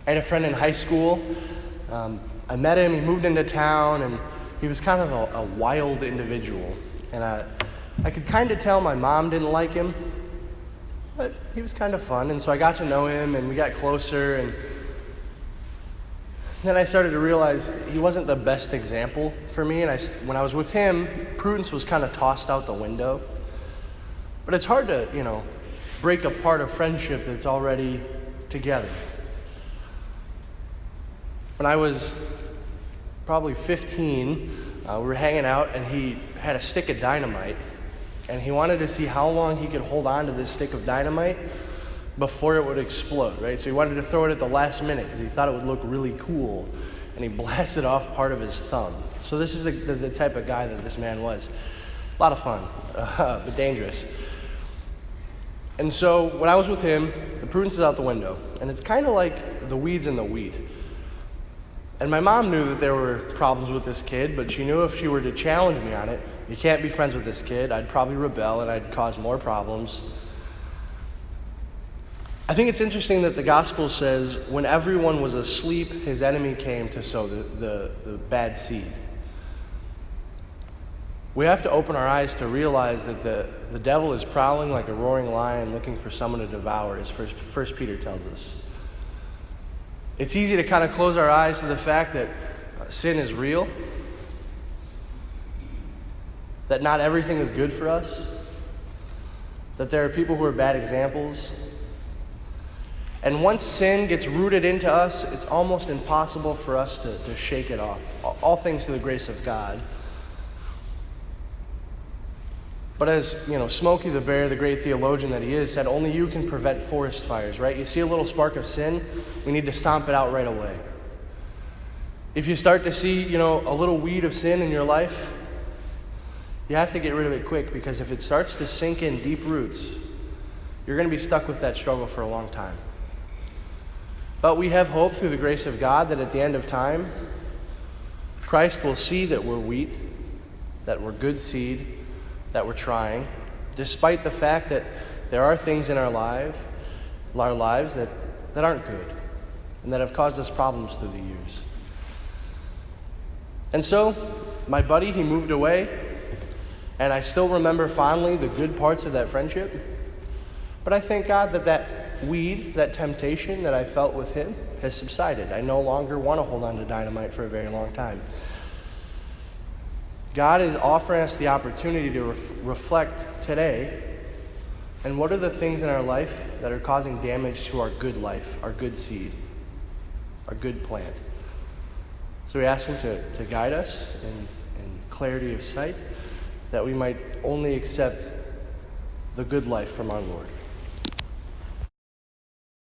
I had a friend in high school. I met him, he moved into town, and he was kind of a wild individual. And I could kind of tell my mom didn't like him, but he was kind of fun. And so I got to know him, and we got closer, and then I started to realize he wasn't the best example for me. And when I was with him, prudence was kind of tossed out the window. But it's hard to, break apart a friendship that's already together. When I was probably 15, we were hanging out, and he had a stick of dynamite, and he wanted to see how long he could hold on to this stick of dynamite before it would explode, right? So he wanted to throw it at the last minute because he thought it would look really cool, and he blasted off part of his thumb. So this is the type of guy that this man was. A lot of fun, but dangerous. And so when I was with him, the prudence is out the window, and it's kind of like the weeds in the wheat. And my mom knew that there were problems with this kid, but she knew if she were to challenge me on it, you can't be friends with this kid, I'd probably rebel and I'd cause more problems. I think it's interesting that the gospel says, when everyone was asleep, his enemy came to sow the bad seed. We have to open our eyes to realize that the devil is prowling like a roaring lion looking for someone to devour, as First Peter tells us. It's easy to kind of close our eyes to the fact that sin is real, that not everything is good for us, that there are people who are bad examples. And once sin gets rooted into us, it's almost impossible for us to shake it off. All things through the grace of God. But as, Smokey the Bear, the great theologian that he is, said, only you can prevent forest fires, right? You see a little spark of sin, we need to stomp it out right away. If you start to see, a little weed of sin in your life, you have to get rid of it quick, because if it starts to sink in deep roots, you're going to be stuck with that struggle for a long time. But we have hope through the grace of God that at the end of time, Christ will see that we're wheat, that we're good seed, that we're trying, despite the fact that there are things in our lives that aren't good and that have caused us problems through the years. And so, my buddy, he moved away, and I still remember fondly the good parts of that friendship. But I thank God that weed, that temptation that I felt with him, has subsided. I no longer want to hold on to dynamite for a very long time. God is offering us the opportunity to reflect today, and what are the things in our life that are causing damage to our good life, our good seed, our good plant. So we ask him to guide us in clarity of sight, that we might only accept the good life from our Lord.